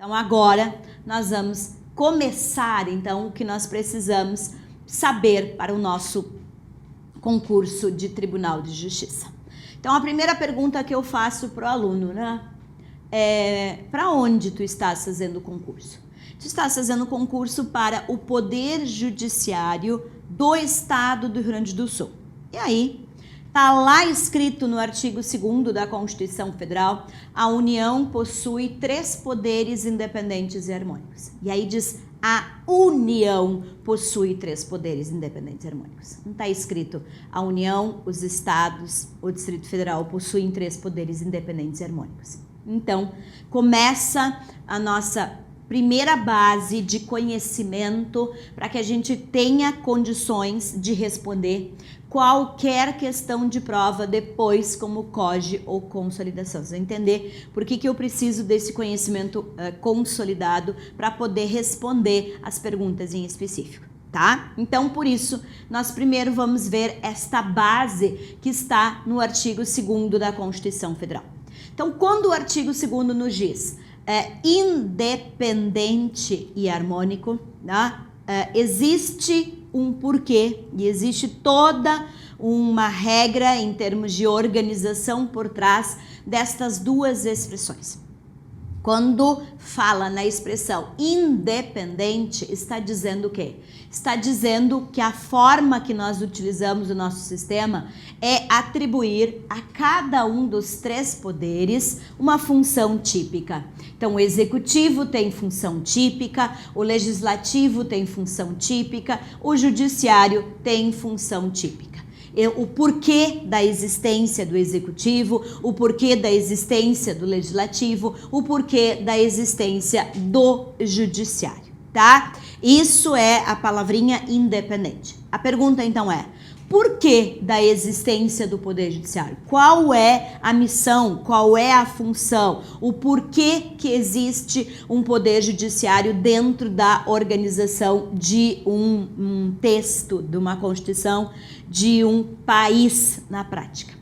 Então agora nós vamos começar então o que nós precisamos saber para o nosso concurso de Tribunal de Justiça. Então a primeira pergunta que eu faço para o aluno, né, é: para onde tu estás fazendo o concurso? Tu estás fazendo o concurso para o Poder Judiciário do Estado do Rio Grande do Sul. E aí, está lá escrito no artigo 2º da Constituição Federal: a União possui 3 poderes independentes e harmônicos. E aí diz: a União possui 3 poderes independentes e harmônicos. Não está escrito a União, os estados, o Distrito Federal possuem 3 poderes independentes e harmônicos. Então, começa a nossa primeira base de conhecimento para que a gente tenha condições de responder qualquer questão de prova depois, como COGE ou consolidação. Você vai entender por que eu preciso desse conhecimento consolidado para poder responder as perguntas em específico, tá? Então, por isso, nós primeiro vamos ver esta base que está no artigo 2º da Constituição Federal. Então, quando o artigo 2º nos diz independente e harmônico, né? Existe um porquê e existe toda uma regra em termos de organização por trás destas duas expressões. Quando fala na expressão independente, está dizendo o quê? Está dizendo que a forma que nós utilizamos o nosso sistema é atribuir a cada um dos 3 poderes uma função típica. Então, o executivo tem função típica, o legislativo tem função típica, o judiciário tem função típica. O porquê da existência do executivo, o porquê da existência do legislativo, o porquê da existência do judiciário, tá? Isso é a palavrinha independente. A pergunta então é: por que da existência do Poder Judiciário? Qual é a missão? Qual é a função? O porquê que existe um Poder Judiciário dentro da organização de um texto, de uma Constituição, de um país na prática?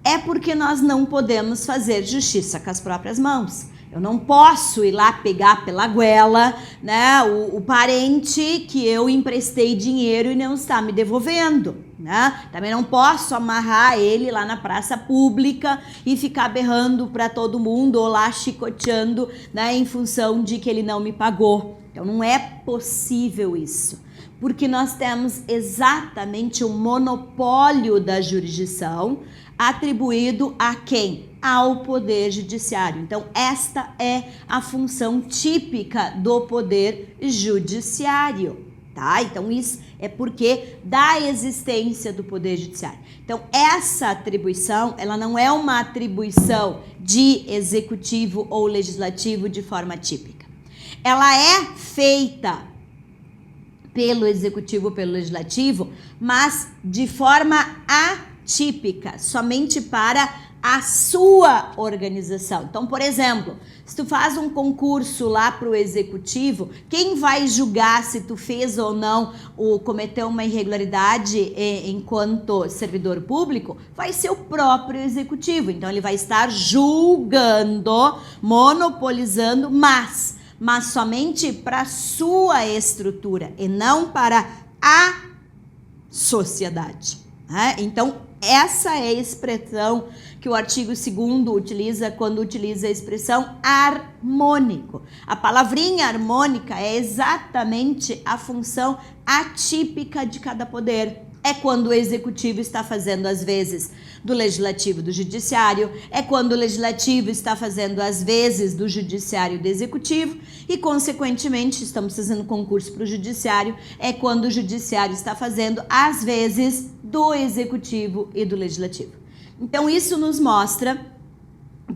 É porque nós não podemos fazer justiça com as próprias mãos. Eu não posso ir lá pegar pela goela, né, o parente que eu emprestei dinheiro e não está me devolvendo, né? Também não posso amarrar ele lá na praça pública e ficar berrando para todo mundo ou lá chicoteando, né, em função de que ele não me pagou. Então não é possível isso, porque nós temos exatamente o monopólio da jurisdição atribuído a quem? Ao Poder Judiciário. Então, esta é a função típica do Poder Judiciário, tá? Então, isso é porque da existência do Poder Judiciário. Então, essa atribuição, ela não é uma atribuição de executivo ou legislativo de forma típica. Ela é feita pelo executivo, pelo legislativo, mas de forma atípica, somente para a sua organização. Então, por exemplo, se tu faz um concurso lá para o executivo, quem vai julgar se tu fez ou não ou cometeu uma irregularidade enquanto servidor público vai ser o próprio executivo. Então, ele vai estar julgando, monopolizando, mas somente para a sua estrutura e não para a sociedade, né? Então, essa é a expressão que o artigo 2º utiliza quando utiliza a expressão harmônico. A palavrinha harmônica é exatamente a função atípica de cada poder. É quando o executivo está fazendo as vezes do legislativo, do judiciário, é quando o legislativo está fazendo as vezes do judiciário e do executivo e, consequentemente, estamos fazendo concurso para o judiciário, é quando o judiciário está fazendo as vezes do executivo e do legislativo. Então, isso nos mostra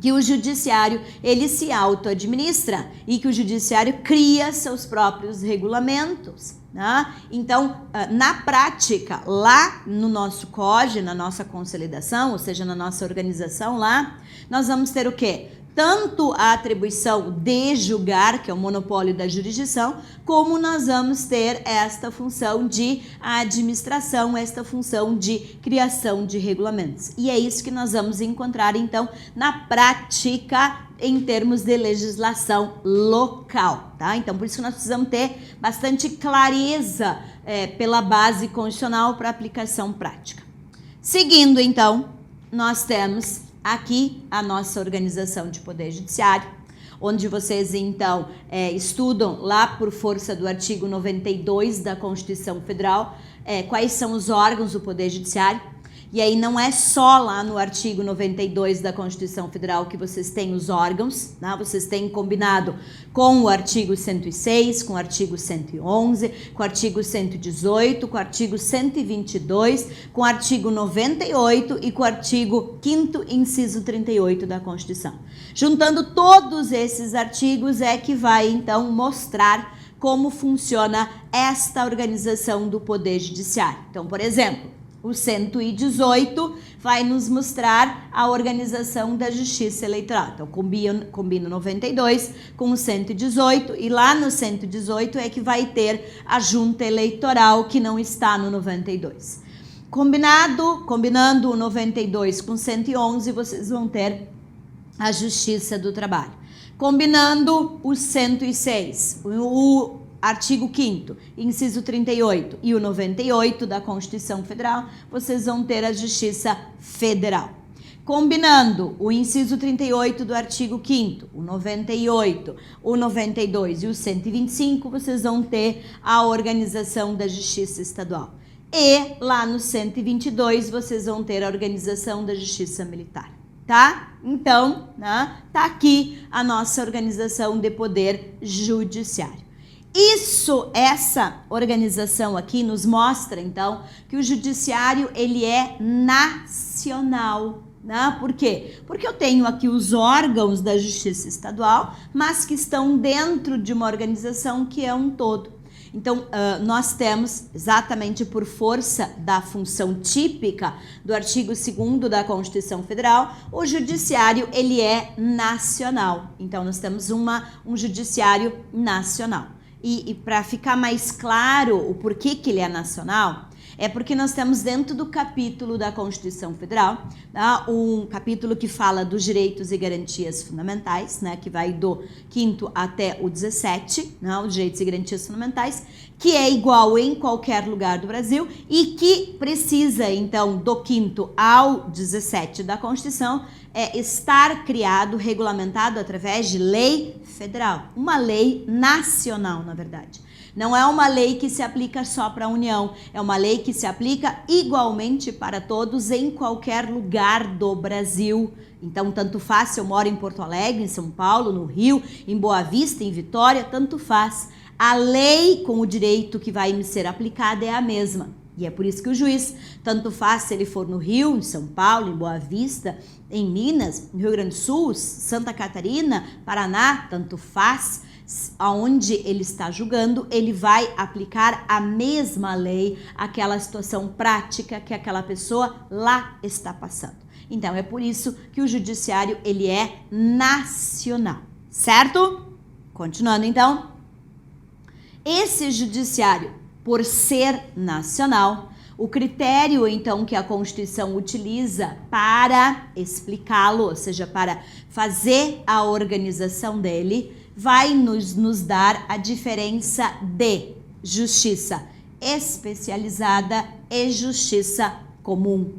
que o judiciário, ele se auto-administra e que o judiciário cria seus próprios regulamentos, né? Então, na prática, lá no nosso COGE, na nossa consolidação, ou seja, na nossa organização lá, nós vamos ter o quê? tanto a atribuição de julgar, que é o monopólio da jurisdição, como nós vamos ter esta função de administração, esta função de criação de regulamentos. E é isso que nós vamos encontrar, então, na prática, em termos de legislação local, tá? Então, por isso que nós precisamos ter bastante clareza pela base constitucional para aplicação prática. Seguindo, então, nós temos aqui a nossa organização de poder judiciário, onde vocês, então, estudam lá por força do artigo 92 da Constituição Federal, quais são os órgãos do poder judiciário. E aí não é só lá no artigo 92 da Constituição Federal que vocês têm os órgãos, né? Vocês têm combinado com o artigo 106, com o artigo 111, com o artigo 118, com o artigo 122, com o artigo 98 e com o artigo 5º, inciso 38 da Constituição. Juntando todos esses artigos é que vai, então, mostrar como funciona esta organização do Poder Judiciário. Então, por exemplo, o 118 vai nos mostrar a organização da Justiça Eleitoral. Então, combina 92 com o 118 e lá no 118 é que vai ter a Junta Eleitoral, que não está no 92. Combinando o 92 com 111, vocês vão ter a Justiça do Trabalho. Combinando o 106, o artigo 5º, inciso 38 e o 98 da Constituição Federal, vocês vão ter a Justiça Federal. Combinando o inciso 38 do artigo 5º, o 98, o 92 e o 125, vocês vão ter a organização da Justiça Estadual. E lá no 122, vocês vão ter a organização da Justiça Militar. Tá? Então, né, tá aqui a nossa organização de poder judiciário. Essa organização aqui nos mostra, então, que o judiciário, ele é nacional, né? Por quê? Porque eu tenho aqui os órgãos da Justiça Estadual, mas que estão dentro de uma organização que é um todo. Então, nós temos, exatamente por força da função típica do artigo 2º da Constituição Federal, o judiciário, ele é nacional. Então, nós temos um judiciário nacional. E para ficar mais claro o porquê que ele é nacional, é porque nós temos dentro do capítulo da Constituição Federal, tá, um capítulo que fala dos direitos e garantias fundamentais, né, que vai do 5º até o 17, né, os direitos e garantias fundamentais, que é igual em qualquer lugar do Brasil e que precisa, então, do 5º ao 17 da Constituição, estar criado, regulamentado através de lei federal, uma lei nacional, na verdade. Não é uma lei que se aplica só para a União, é uma lei que se aplica igualmente para todos em qualquer lugar do Brasil. Então, tanto faz se eu moro em Porto Alegre, em São Paulo, no Rio, em Boa Vista, em Vitória, tanto faz. A lei com o direito que vai me ser aplicada é a mesma. E é por isso que o juiz, tanto faz se ele for no Rio, em São Paulo, em Boa Vista, em Minas, no Rio Grande do Sul, Santa Catarina, Paraná, tanto faz, aonde ele está julgando, ele vai aplicar a mesma lei àquela situação prática que aquela pessoa lá está passando. Então, é por isso que o judiciário, ele é nacional, certo? Continuando, então. Esse judiciário, por ser nacional, o critério, então, que a Constituição utiliza para explicá-lo, ou seja, para fazer a organização dele, vai nos dar a diferença de justiça especializada e justiça comum.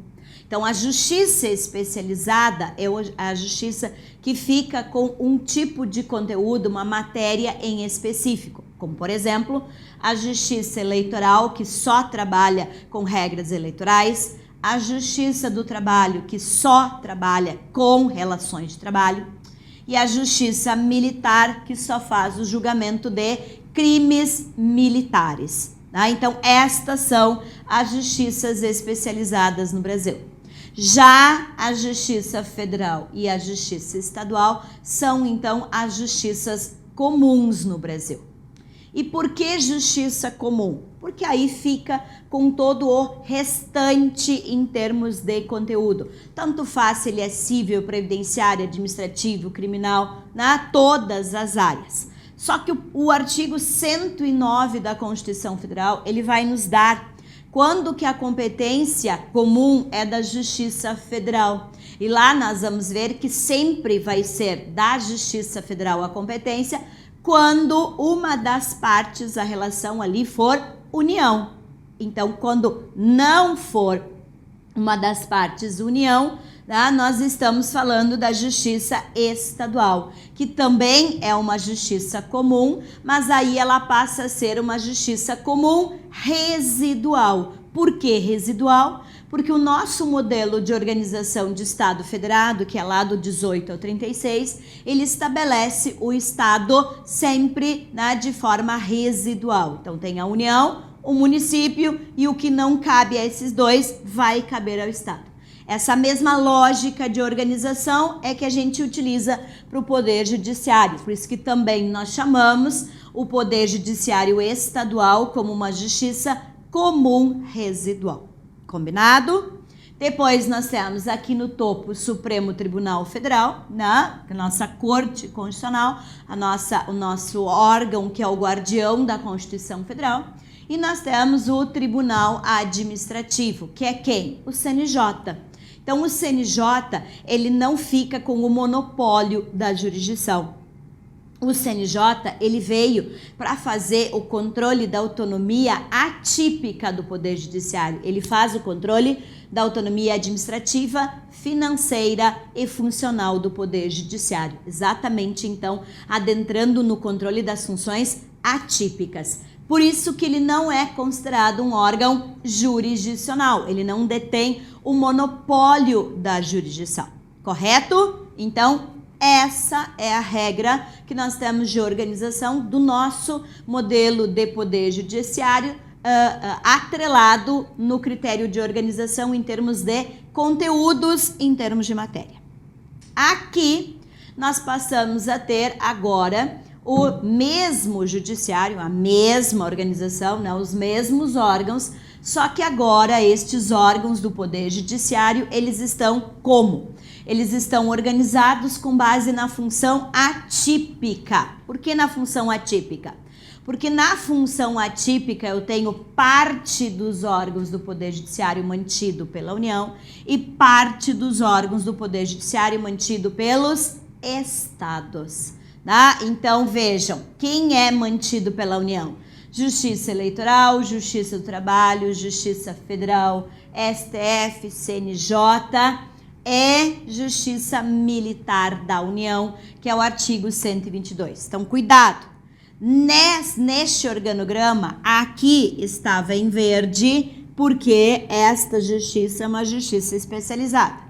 Então, a justiça especializada é a justiça que fica com um tipo de conteúdo, uma matéria em específico, como, por exemplo, a justiça eleitoral, que só trabalha com regras eleitorais, a justiça do trabalho, que só trabalha com relações de trabalho, e a justiça militar, que só faz o julgamento de crimes militares. Tá? Então, estas são as justiças especializadas no Brasil. Já a Justiça Federal e a Justiça Estadual são, então, as justiças comuns no Brasil. E por que justiça comum? Porque aí fica com todo o restante em termos de conteúdo. Tanto faz se ele é civil, previdenciário, administrativo, criminal, né? Todas as áreas. Só que o artigo 109 da Constituição Federal, ele vai nos dar quando que a competência comum é da Justiça Federal. E lá nós vamos ver que sempre vai ser da Justiça Federal a competência quando uma das partes, a relação ali for união. Então, quando não for uma das partes união, tá? Nós estamos falando da justiça estadual, que também é uma justiça comum, mas aí ela passa a ser uma justiça comum residual. Por que residual? Porque o nosso modelo de organização de Estado federado, que é lá do 18 ao 36, ele estabelece o Estado sempre, né, de forma residual. Então tem a União, o município e o que não cabe a esses dois vai caber ao Estado. Essa mesma lógica de organização é que a gente utiliza para o Poder Judiciário. Por isso que também nós chamamos o Poder Judiciário estadual como uma justiça comum residual. Combinado? Depois nós temos aqui no topo o Supremo Tribunal Federal, né? A nossa Corte Constitucional, o nosso órgão que é o guardião da Constituição Federal. E nós temos o Tribunal Administrativo, que é quem? O CNJ. Então o CNJ, ele não fica com o monopólio da jurisdição. O CNJ, ele veio para fazer o controle da autonomia atípica do Poder Judiciário. Ele faz o controle da autonomia administrativa, financeira e funcional do Poder Judiciário. Exatamente, então, adentrando no controle das funções atípicas. Por isso que ele não é considerado um órgão jurisdicional. Ele não detém o monopólio da jurisdição. Correto? Então, essa é a regra que nós temos de organização do nosso modelo de poder judiciário atrelado no critério de organização em termos de conteúdos, em termos de matéria. Aqui nós passamos a ter agora o mesmo judiciário, a mesma organização, né, os mesmos órgãos, só que agora estes órgãos do Poder Judiciário, eles estão como? Eles estão organizados com base na função atípica. Por que na função atípica? Porque na função atípica eu tenho parte dos órgãos do Poder Judiciário mantido pela União e parte dos órgãos do Poder Judiciário mantido pelos estados. Tá? Então vejam, quem é mantido pela União? Justiça Eleitoral, Justiça do Trabalho, Justiça Federal, STF, CNJ... é Justiça Militar da União, que é o artigo 122. Então, cuidado. Neste organograma, aqui estava em verde, porque esta justiça é uma justiça especializada.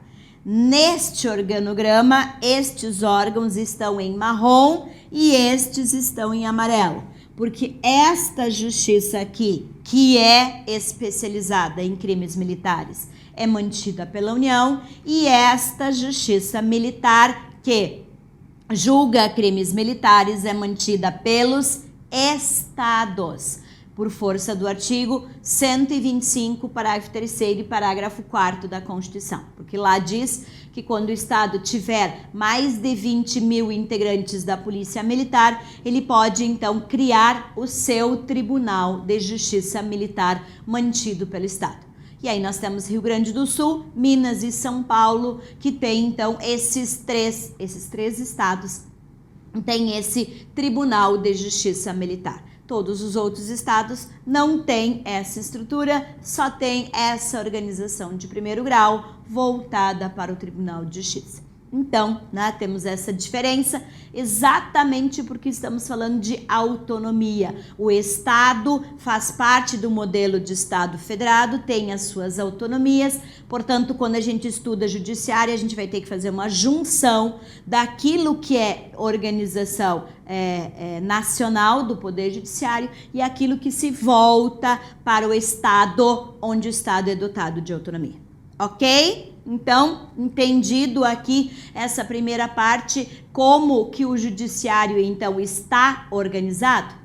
Neste organograma, estes órgãos estão em marrom e estes estão em amarelo. Porque esta justiça aqui, que é especializada em crimes militares, é mantida pela União, e esta justiça militar que julga crimes militares é mantida pelos estados, por força do artigo 125, parágrafo 3º e parágrafo 4º da Constituição. Porque lá diz que quando o Estado tiver mais de 20 mil integrantes da Polícia Militar, ele pode, então, criar o seu Tribunal de Justiça Militar mantido pelo Estado. E aí nós temos Rio Grande do Sul, Minas e São Paulo, que tem, então, esses três estados, tem esse Tribunal de Justiça Militar. Todos os outros estados não têm essa estrutura, só tem essa organização de primeiro grau voltada para o Tribunal de Justiça. Então, né, temos essa diferença exatamente porque estamos falando de autonomia. O Estado faz parte do modelo de Estado federado, tem as suas autonomias, portanto, quando a gente estuda judiciária, a gente vai ter que fazer uma junção daquilo que é organização nacional do Poder Judiciário e aquilo que se volta para o Estado, onde o Estado é dotado de autonomia. Ok? Então, entendido aqui essa primeira parte, como que o judiciário, então, está organizado?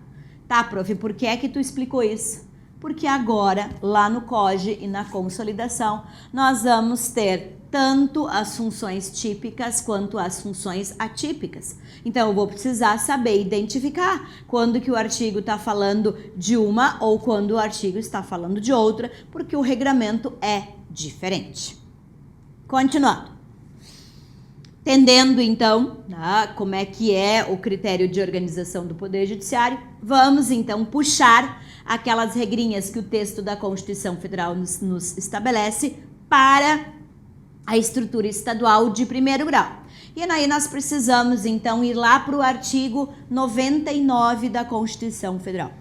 Tá, prof, por que é que tu explicou isso? Porque agora, lá no COGE e na consolidação, nós vamos ter tanto as funções típicas quanto as funções atípicas. Então, eu vou precisar saber identificar quando que o artigo está falando de uma ou quando o artigo está falando de outra, porque o regramento é diferente. Continuando. Entendendo, então, como é que é o critério de organização do Poder Judiciário, vamos, então, puxar aquelas regrinhas que o texto da Constituição Federal nos estabelece para a estrutura estadual de primeiro grau. E aí nós precisamos, então, ir lá para o artigo 99 da Constituição Federal.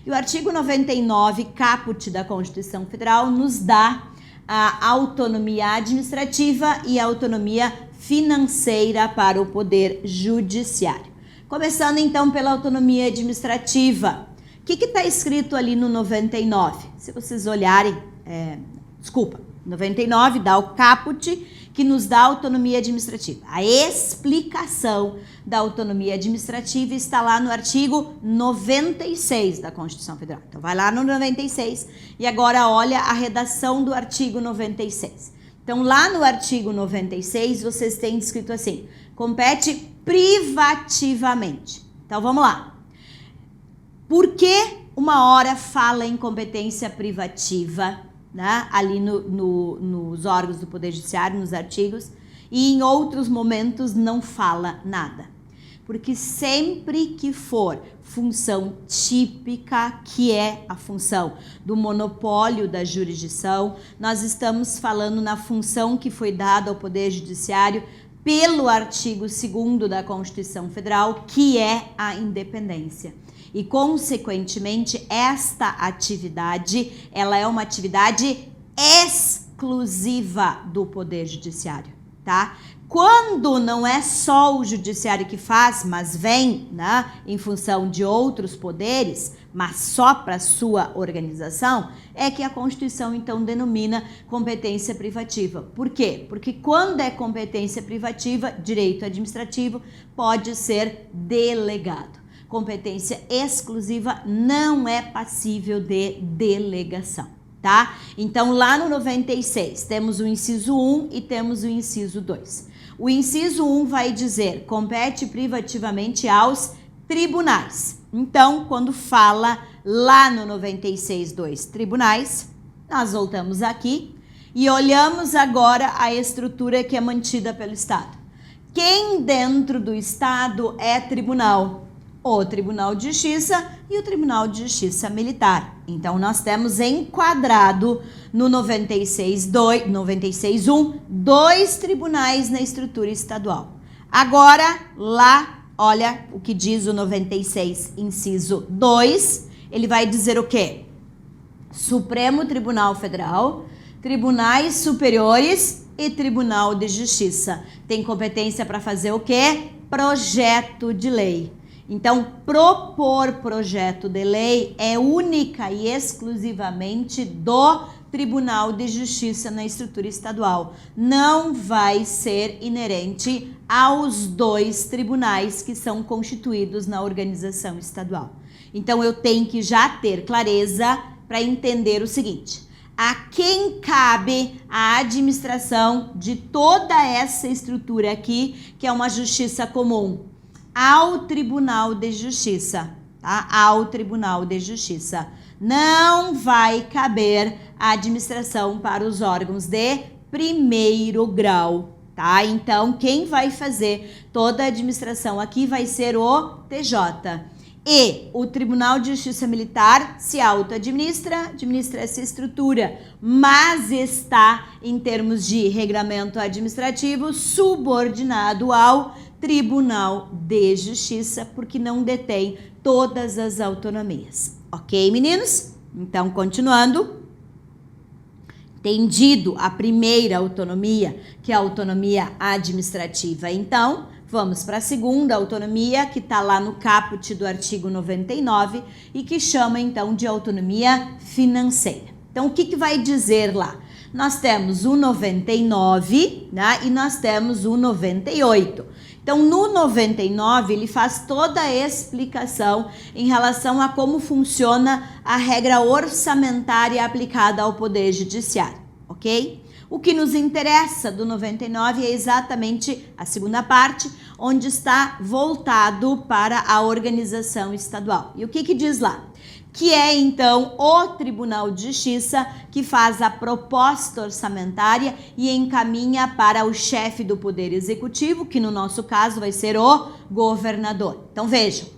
E o artigo 99, caput da Constituição Federal, nos dá a autonomia administrativa e a autonomia financeira para o Poder Judiciário. Começando, então, pela autonomia administrativa. O que está escrito ali no 99? Se vocês olharem, 99 dá o caput, que nos dá autonomia administrativa. A explicação da autonomia administrativa está lá no artigo 96 da Constituição Federal. Então, vai lá no 96 e agora olha a redação do artigo 96. Então, lá no artigo 96, vocês têm escrito assim, compete privativamente. Então, vamos lá. Por que uma hora fala em competência privativa, né, ali nos órgãos do Poder Judiciário, nos artigos, e em outros momentos não fala nada? Porque sempre que for função típica, que é a função do monopólio da jurisdição, nós estamos falando na função que foi dada ao Poder Judiciário pelo artigo 2º da Constituição Federal, que é a independência. E, consequentemente, esta atividade, ela é uma atividade exclusiva do Poder Judiciário, tá? Quando não é só o Judiciário que faz, mas vem, né, em função de outros poderes, mas só para sua organização, é que a Constituição, então, denomina competência privativa. Por quê? Porque quando é competência privativa, direito administrativo pode ser delegado. Competência exclusiva não é passível de delegação, tá? Então, lá no 96, temos o inciso 1 e temos o inciso 2. O inciso 1 vai dizer, compete privativamente aos tribunais. Então, quando fala lá no 96.2 tribunais, nós voltamos aqui e olhamos agora a estrutura que é mantida pelo Estado. Quem dentro do Estado é tribunal? O Tribunal de Justiça e o Tribunal de Justiça Militar. Então, nós temos enquadrado no 96.1 dois tribunais na estrutura estadual. Agora, lá, olha o que diz o 96, inciso 2. Ele vai dizer o quê? Supremo Tribunal Federal, Tribunais Superiores e Tribunal de Justiça. Tem competência para fazer o quê? Projeto de lei. Então, propor projeto de lei é única e exclusivamente do Tribunal de Justiça na estrutura estadual. Não vai ser inerente aos dois tribunais que são constituídos na organização estadual. Então, eu tenho que já ter clareza para entender o seguinte: a quem cabe a administração de toda essa estrutura aqui, que é uma justiça comum? Ao Tribunal de Justiça, tá? Ao Tribunal de Justiça. Não vai caber a administração para os órgãos de primeiro grau, tá? Então, quem vai fazer toda a administração aqui vai ser o TJ. E o Tribunal de Justiça Militar se auto-administra, administra essa estrutura, mas está, em termos de regramento administrativo, subordinado ao Tribunal de Justiça, porque não detém todas as autonomias. Ok, meninos? Então, continuando. Entendido a primeira autonomia, que é a autonomia administrativa. Então, vamos para a segunda autonomia, que está lá no caput do artigo 99 e que chama, então, de autonomia financeira. Então, o que vai dizer lá? nós temos o 99, né, e nós temos o 98. Então, no 99, ele faz toda a explicação em relação a como funciona a regra orçamentária aplicada ao Poder Judiciário, ok? O que nos interessa do 99 é exatamente a segunda parte, onde está voltado para a organização estadual. E o que diz lá? Que é, então, o Tribunal de Justiça que faz a proposta orçamentária e encaminha para o chefe do Poder Executivo, que no nosso caso vai ser o governador. Então, vejam,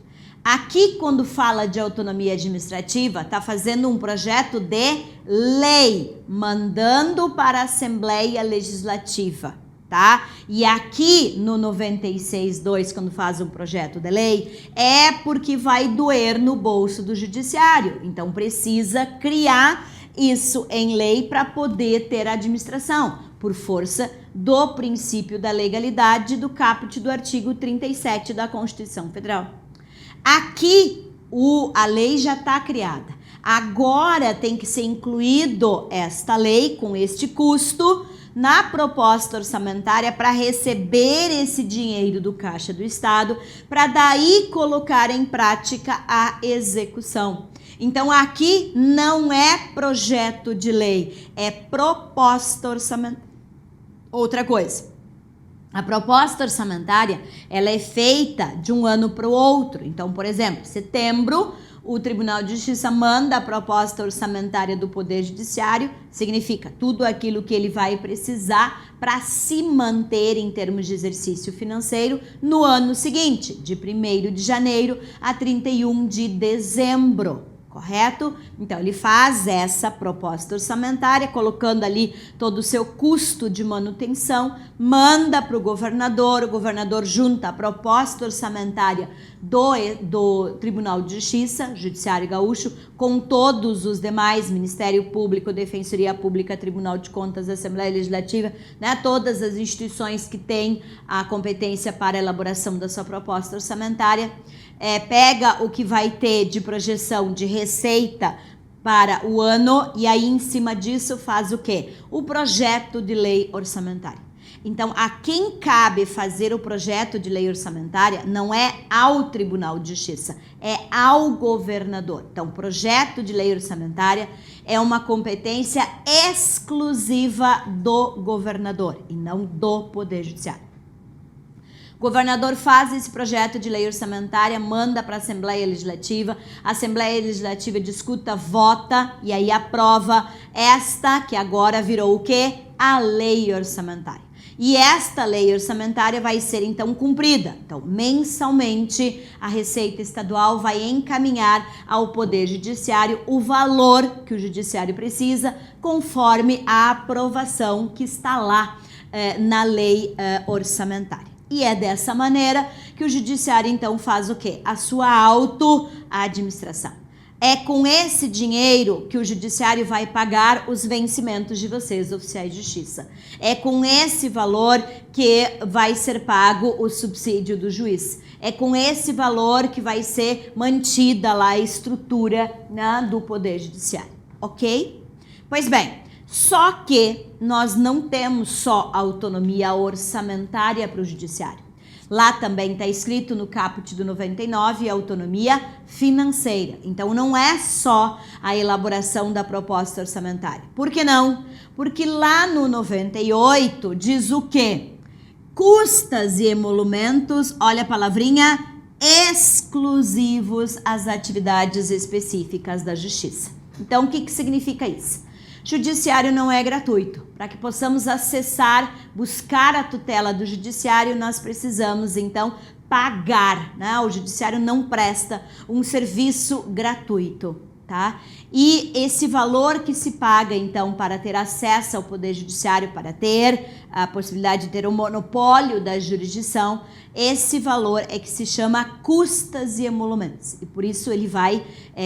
aqui quando fala de autonomia administrativa, está fazendo um projeto de lei, mandando para a Assembleia Legislativa, tá? E aqui no 96.2, quando faz um projeto de lei, é porque vai doer no bolso do judiciário. Então precisa criar isso em lei para poder ter administração, por força do princípio da legalidade do caput do artigo 37 da Constituição Federal. Aqui a lei já está criada. Agora tem que ser incluído esta lei com este custo na proposta orçamentária para receber esse dinheiro do Caixa do Estado, para daí colocar em prática a execução. Então aqui não é projeto de lei, é proposta orçamentária. Outra coisa, a proposta orçamentária ela é feita de um ano para o outro. Então, por exemplo, setembro, o Tribunal de Justiça manda a proposta orçamentária do Poder Judiciário, significa tudo aquilo que ele vai precisar para se manter em termos de exercício financeiro no ano seguinte, de 1º de janeiro a 31 de dezembro. Correto? Então, ele faz essa proposta orçamentária, colocando ali todo o seu custo de manutenção, manda para o governador junta a proposta orçamentária do Tribunal de Justiça, Judiciário Gaúcho, com todos os demais, Ministério Público, Defensoria Pública, Tribunal de Contas, Assembleia Legislativa, né, todas as instituições que têm a competência para a elaboração da sua proposta orçamentária, pega o que vai ter de projeção de receita para o ano e aí em cima disso faz o quê? O projeto de lei orçamentária. Então, a quem cabe fazer o projeto de lei orçamentária não é ao Tribunal de Justiça, é ao governador. Então, o projeto de lei orçamentária é uma competência exclusiva do governador e não do Poder Judiciário. O governador faz esse projeto de lei orçamentária, manda para a Assembleia Legislativa discuta, vota e aí aprova esta que agora virou o quê? A lei orçamentária. E esta lei orçamentária vai ser então cumprida. Então, mensalmente, a Receita Estadual vai encaminhar ao Poder Judiciário o valor que o Judiciário precisa, conforme a aprovação que está lá na lei orçamentária. E é dessa maneira que o Judiciário então faz o quê? A sua auto-administração. É com esse dinheiro que o Judiciário vai pagar os vencimentos de vocês, oficiais de justiça. É com esse valor que vai ser pago o subsídio do juiz. É com esse valor que vai ser mantida lá a estrutura, né, do Poder Judiciário. Ok? Pois bem, só que nós não temos só autonomia orçamentária para o Judiciário. Lá também está escrito no caput do 99 autonomia financeira. Então não é só a elaboração da proposta orçamentária. Por que não? Porque lá no 98 diz o quê? Custas e emolumentos, olha a palavrinha, exclusivos às atividades específicas da Justiça. Então o que significa isso? Judiciário não é gratuito. Para que possamos acessar, buscar a tutela do judiciário, nós precisamos, então, pagar, né? O judiciário não presta um serviço gratuito, tá? E esse valor que se paga, então, para ter acesso ao Poder Judiciário, para ter a possibilidade de ter o monopólio da jurisdição, esse valor é que se chama custas e emolumentos. E por isso ele vai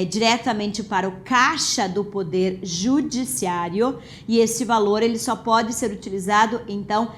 diretamente para o caixa do Poder Judiciário e esse valor ele só pode ser utilizado, então,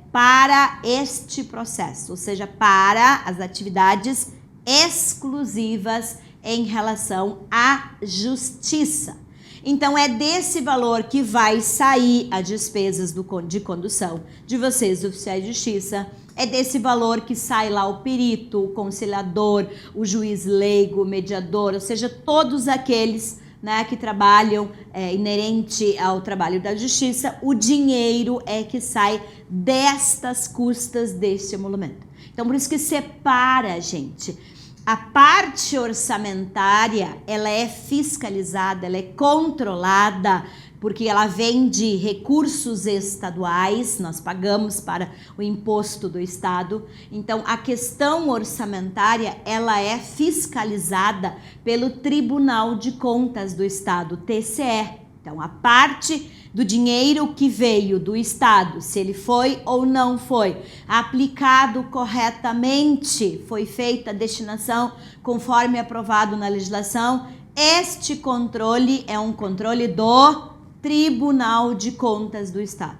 para este processo, ou seja, para as atividades exclusivas em relação à justiça. Então é desse valor que vai sair as despesas de condução de vocês, oficiais de justiça. É desse valor que sai lá o perito, o conciliador, o juiz leigo, o mediador, ou seja, todos aqueles, né, que trabalham inerente ao trabalho da justiça. O dinheiro é que sai destas custas deste emolumento. Então, por isso que separa, gente. A parte orçamentária, ela é fiscalizada, ela é controlada, porque ela vem de recursos estaduais, nós pagamos para o imposto do Estado. Então, a questão orçamentária, ela é fiscalizada pelo Tribunal de Contas do Estado, TCE. Então, a parte do dinheiro que veio do Estado, se ele foi ou não foi aplicado corretamente, foi feita a destinação conforme aprovado na legislação, este controle é um controle do Tribunal de Contas do Estado.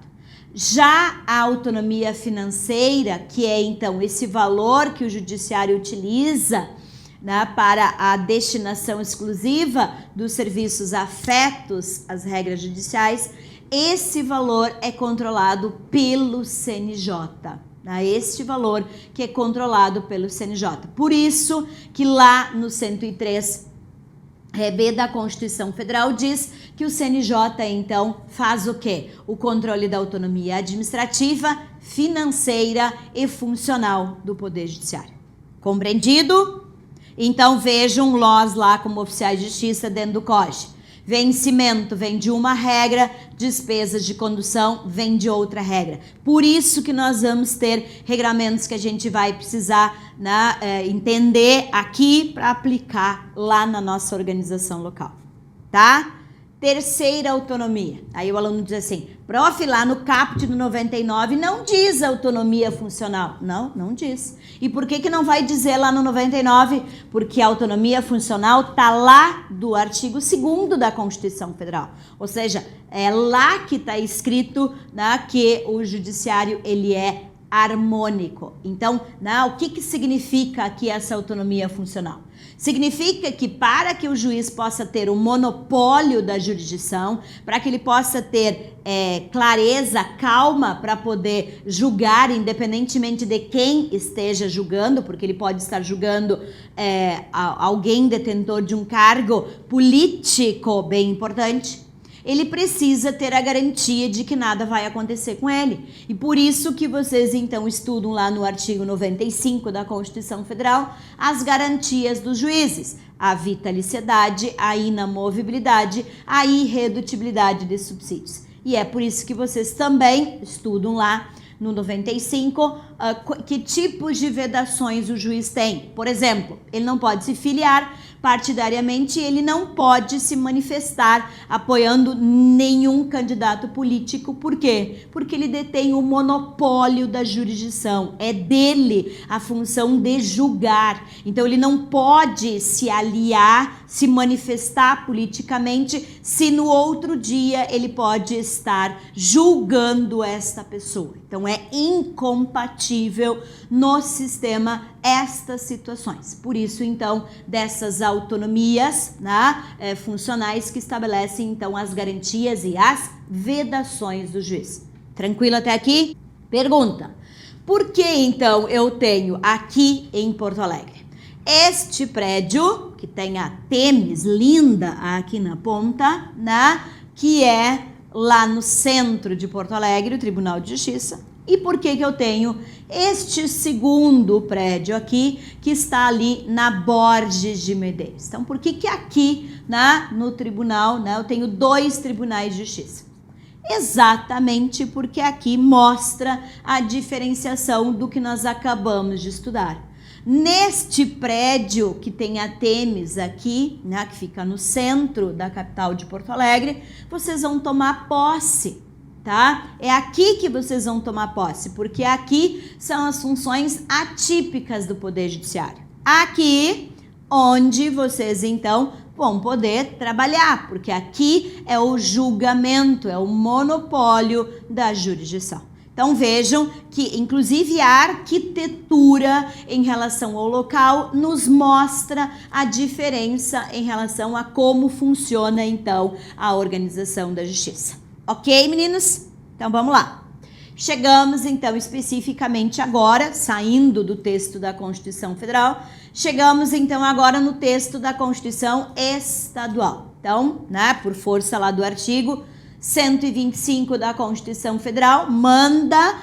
Já a autonomia financeira, que é então esse valor que o judiciário utiliza, né, para a destinação exclusiva dos serviços afetos às regras judiciais, esse valor é controlado pelo CNJ. Né, este valor que é controlado pelo CNJ. Por isso que lá no 103B da Constituição Federal diz que o CNJ, então, faz o quê? O controle da autonomia administrativa, financeira e funcional do Poder Judiciário. Compreendido? Então, vejam nós lá como oficiais de justiça dentro do COJ. Vencimento vem de uma regra, despesas de condução vem de outra regra. Por isso que nós vamos ter regramentos que a gente vai precisar, né, entender aqui para aplicar lá na nossa organização local, tá? Terceira autonomia. Aí o aluno diz assim, prof, lá no caput do 99 não diz autonomia funcional. Não, não diz. E por que não vai dizer lá no 99? Porque a autonomia funcional está lá do artigo 2º da Constituição Federal. Ou seja, é lá que está escrito, né, que o judiciário ele é harmônico. Então, né, o que significa aqui essa autonomia funcional? Significa que para que o juiz possa ter o monopólio da jurisdição, para que ele possa ter clareza, calma para poder julgar, independentemente de quem esteja julgando, porque ele pode estar julgando alguém detentor de um cargo político bem importante, ele precisa ter a garantia de que nada vai acontecer com ele. E por isso que vocês, então, estudam lá no artigo 95 da Constituição Federal as garantias dos juízes, a vitaliciedade, a inamovibilidade, a irredutibilidade de subsídios. E é por isso que vocês também estudam lá no 95 que tipos de vedações o juiz tem. Por exemplo, ele não pode se filiar partidariamente, ele não pode se manifestar apoiando nenhum candidato político. Por quê? Porque ele detém o monopólio da jurisdição. É dele a função de julgar. Então ele não pode se aliar, se manifestar politicamente, se no outro dia ele pode estar julgando esta pessoa. Então é incompatível no sistema estas situações. Por isso, então, dessas autonomias, né, funcionais que estabelecem, então, as garantias e as vedações do juiz. Tranquilo até aqui? Pergunta. Por que, então, eu tenho aqui em Porto Alegre este prédio, que tem a Temis linda aqui na ponta, né, que é lá no centro de Porto Alegre, o Tribunal de Justiça. E por que eu tenho este segundo prédio aqui, que está ali na Borges de Medeiros? Então, por que aqui, né, no tribunal, né, eu tenho 2 tribunais de justiça? Exatamente porque aqui mostra a diferenciação do que nós acabamos de estudar. Neste prédio que tem a Temis aqui, né, que fica no centro da capital de Porto Alegre, vocês vão tomar posse, tá? É aqui que vocês vão tomar posse, porque aqui são as funções atípicas do Poder Judiciário. Aqui, onde vocês, então, vão poder trabalhar, porque aqui é o julgamento, é o monopólio da jurisdição. Então vejam que inclusive a arquitetura em relação ao local nos mostra a diferença em relação a como funciona então a organização da justiça. Ok, meninos? Então vamos lá. Chegamos então especificamente agora, saindo do texto da Constituição Federal, chegamos então agora no texto da Constituição Estadual. Então, né, por força lá do artigo 125 da Constituição Federal, manda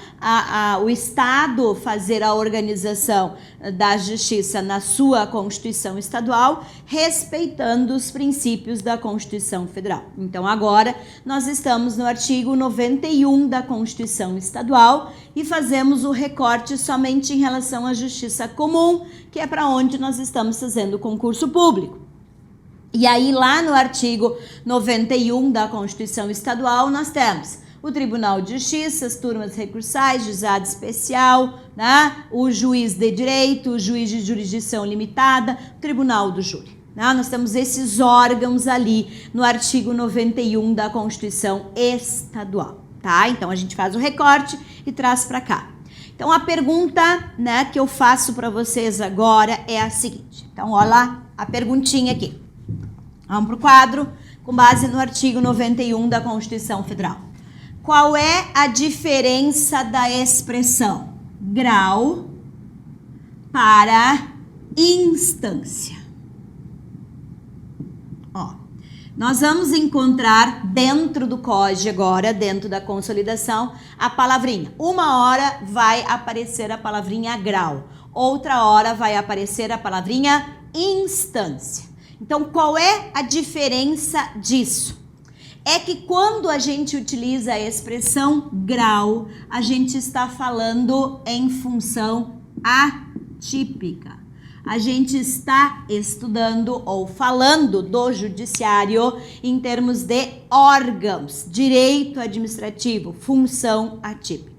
o Estado fazer a organização da justiça na sua Constituição Estadual, respeitando os princípios da Constituição Federal. Então, agora, nós estamos no artigo 91 da Constituição Estadual e fazemos o recorte somente em relação à justiça comum, que é para onde nós estamos fazendo o concurso público. E aí, lá no artigo 91 da Constituição Estadual, nós temos o Tribunal de Justiça, as turmas recursais, juizado especial, né? O juiz de direito, o juiz de jurisdição limitada, o Tribunal do Júri. Né? Nós temos esses órgãos ali no artigo 91 da Constituição Estadual, tá? Então, a gente faz o recorte e traz para cá. Então, a pergunta, né, que eu faço para vocês agora é a seguinte. Então, olha lá a perguntinha aqui. Vamos para o quadro, com base no artigo 91 da Constituição Federal. Qual é a diferença da expressão grau para instância? Ó, nós vamos encontrar dentro do COG agora, dentro da consolidação, a palavrinha. Uma hora vai aparecer a palavrinha grau, outra hora vai aparecer a palavrinha instância. Então, qual é a diferença disso? É que quando a gente utiliza a expressão grau, a gente está falando em função atípica. A gente está estudando ou falando do judiciário em termos de órgãos, direito administrativo, função atípica.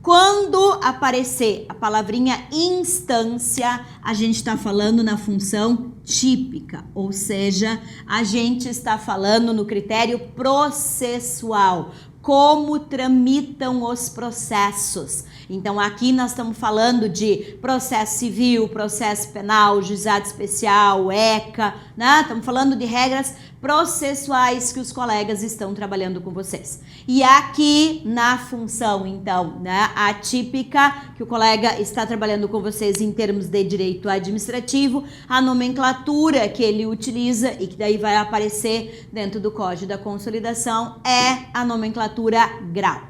Quando aparecer a palavrinha instância, a gente está falando na função típica, ou seja, a gente está falando no critério processual, como tramitam os processos. Então, aqui nós estamos falando de processo civil, processo penal, juizado especial, ECA, né? Estamos falando de regras processuais que os colegas estão trabalhando com vocês. E aqui na função, então, né, atípica, que o colega está trabalhando com vocês em termos de direito administrativo, a nomenclatura que ele utiliza e que daí vai aparecer dentro do Código da Consolidação é a nomenclatura grau.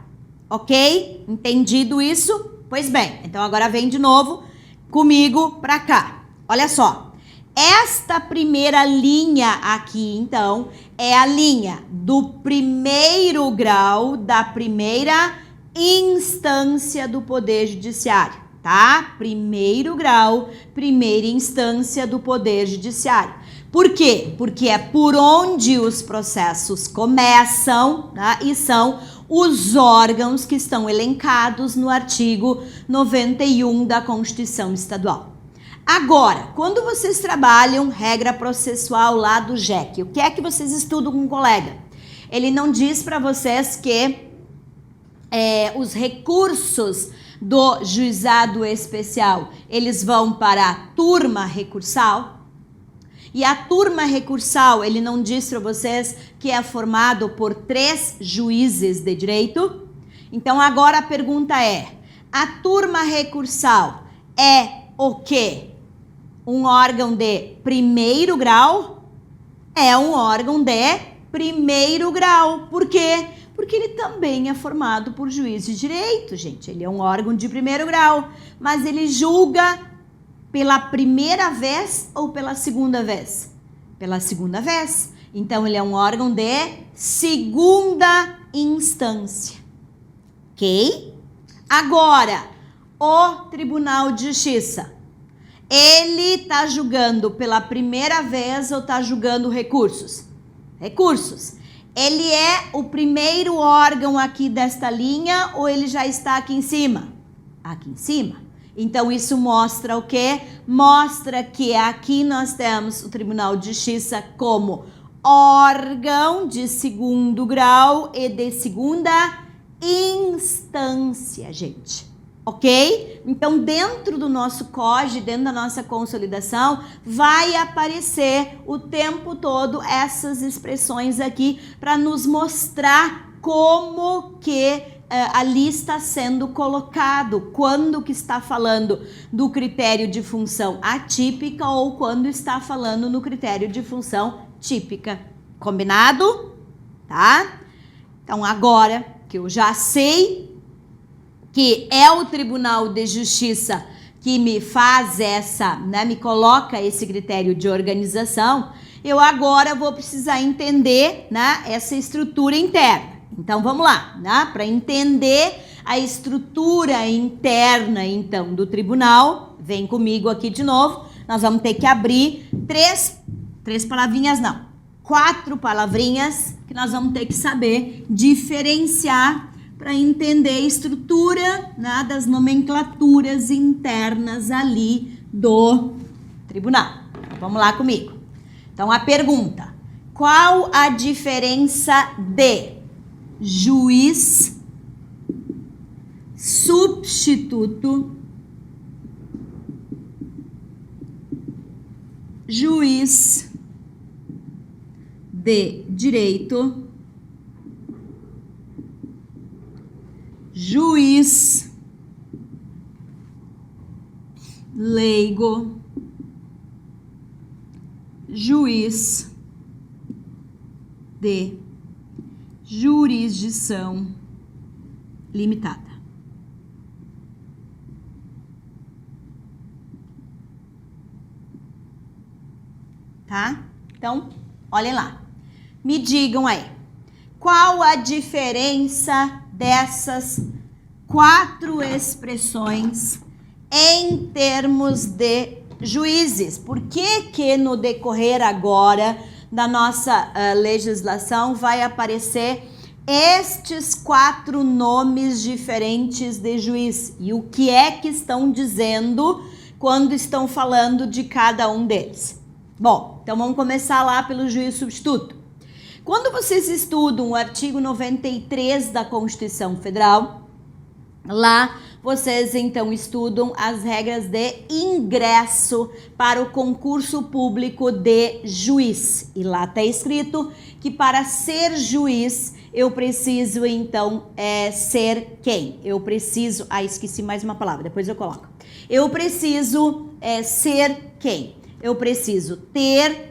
Ok? Entendido isso? Pois bem, então agora vem de novo comigo para cá. Olha só, esta primeira linha aqui, então, é a linha do primeiro grau da primeira instância do Poder Judiciário, tá? Primeiro grau, primeira instância do Poder Judiciário. Por quê? Porque é por onde os processos começam, tá? E são os órgãos que estão elencados no artigo 91 da Constituição Estadual. Agora, quando vocês trabalham regra processual lá do JEC, o que é que vocês estudam com o colega? Ele não diz para vocês que os recursos do juizado especial, eles vão para a turma recursal? E a turma recursal, ele não diz para vocês que é formado por 3 juízes de direito? Então, agora a pergunta é, a turma recursal é o quê? Um órgão de primeiro grau? É um órgão de primeiro grau. Por quê? Porque ele também é formado por juiz de direito, gente. Ele é um órgão de primeiro grau, mas ele julga pela primeira vez ou pela segunda vez? Pela segunda vez. Então, ele é um órgão de segunda instância. Ok? Agora, o Tribunal de Justiça, ele está julgando pela primeira vez ou está julgando recursos? Recursos. Ele é o primeiro órgão aqui desta linha ou ele já está aqui em cima? Aqui em cima. Então, isso mostra o quê? Mostra que aqui nós temos o Tribunal de Justiça como órgão de segundo grau e de segunda instância. instância, gente. Ok? Então, dentro do nosso COG, dentro da nossa consolidação, vai aparecer o tempo todo essas expressões aqui para nos mostrar como que ali está sendo colocado, quando que está falando do critério de função atípica ou quando está falando no critério de função típica. Combinado? Tá? Então, agora que eu já sei que é o Tribunal de Justiça que me faz essa, né, me coloca esse critério de organização, eu agora vou precisar entender, né, essa estrutura interna. Então, vamos lá, né, para entender a estrutura interna, então, do tribunal, vem comigo aqui de novo, nós vamos ter que abrir três palavrinhas, não, 4 palavrinhas que nós vamos ter que saber diferenciar para entender a estrutura, né, das nomenclaturas internas ali do tribunal. Vamos lá comigo. Então, a pergunta: qual a diferença de juiz substituto, juiz de direito, juiz leigo, juiz de jurisdição limitada? Tá? Então, olhem lá. Me digam aí, qual a diferença dessas 4 expressões em termos de juízes? Por que no decorrer agora da nossa legislação vai aparecer estes 4 nomes diferentes de juiz? E o que é que estão dizendo quando estão falando de cada um deles? Bom, então vamos começar lá pelo juiz substituto. Quando vocês estudam o artigo 93 da Constituição Federal, lá vocês então estudam as regras de ingresso para o concurso público de juiz. E lá está escrito que para ser juiz eu preciso então ser quem? Eu preciso... esqueci mais uma palavra, depois eu coloco. Eu preciso ser quem? Eu preciso ter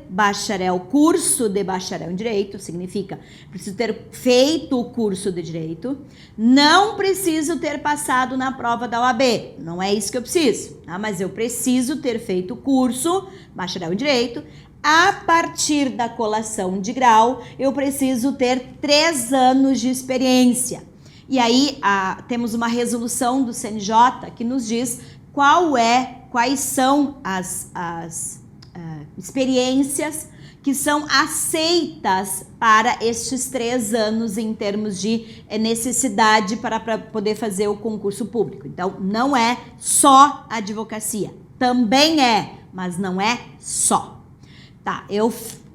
curso de bacharel em direito, significa preciso ter feito o curso de direito, não preciso ter passado na prova da OAB, não é isso que eu preciso, tá? Mas eu preciso ter feito o curso bacharel em direito. A partir da colação de grau, eu preciso ter 3 anos de experiência. E aí temos uma resolução do CNJ que nos diz quais são as experiências que são aceitas para estes 3 anos em termos de necessidade para poder fazer o concurso público. Então, não é só advocacia, também é, mas não é só. Tá, eu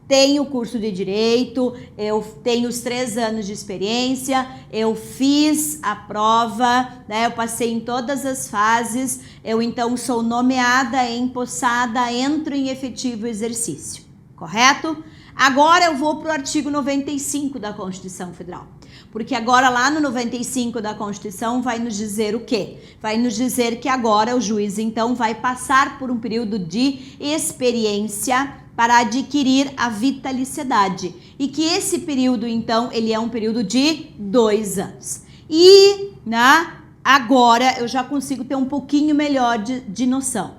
tenho curso de direito, eu tenho os 3 anos de experiência, eu fiz a prova, né, eu passei em todas as fases, eu então sou nomeada, empossada, entro em efetivo exercício, correto? Agora eu vou para o artigo 95 da Constituição Federal, porque agora lá no 95 da Constituição vai nos dizer o quê? Vai nos dizer que agora o juiz então vai passar por um período de experiência para adquirir a vitaliciedade. E que esse período, então, ele é um período de 2 anos. E, né, agora eu já consigo ter um pouquinho melhor de noção.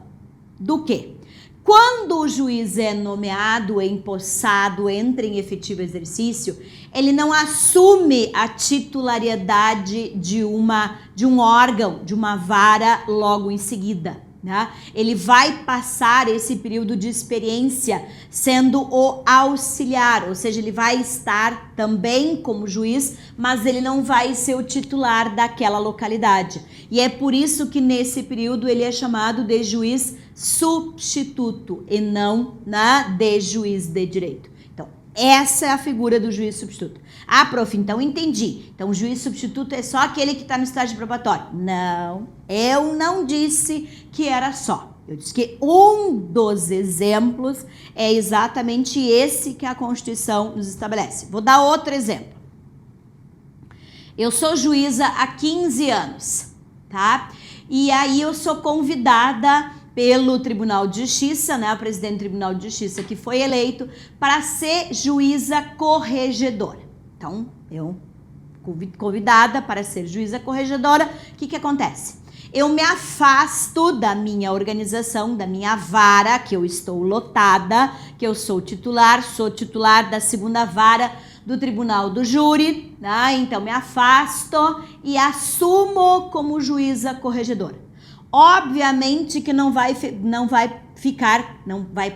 Do quê? Quando o juiz é nomeado, empossado, entra em efetivo exercício, ele não assume a titularidade de um órgão, de uma vara logo em seguida. Né? Ele vai passar esse período de experiência sendo o auxiliar, ou seja, ele vai estar também como juiz, mas ele não vai ser o titular daquela localidade. E é por isso que nesse período ele é chamado de juiz substituto e não de juiz de direito. Então, Essa é a figura do juiz substituto. Ah, prof, então entendi. Então o juiz substituto é só aquele que está no estágio probatório. Não, eu não disse que era só. Eu disse que um dos exemplos é exatamente esse que a Constituição nos estabelece. Vou dar outro exemplo. Eu sou juíza há 15 anos, tá? E aí eu sou convidada pelo Tribunal de Justiça, né, o presidente do Tribunal de Justiça que foi eleito, para ser juíza corregedora. Então, eu convidada para ser juíza corregedora, o que acontece? Eu me afasto da minha organização, da minha vara, que eu estou lotada, que eu sou titular da segunda vara do Tribunal do Júri, né? Então me afasto e assumo como juíza corregedora. Obviamente que não vai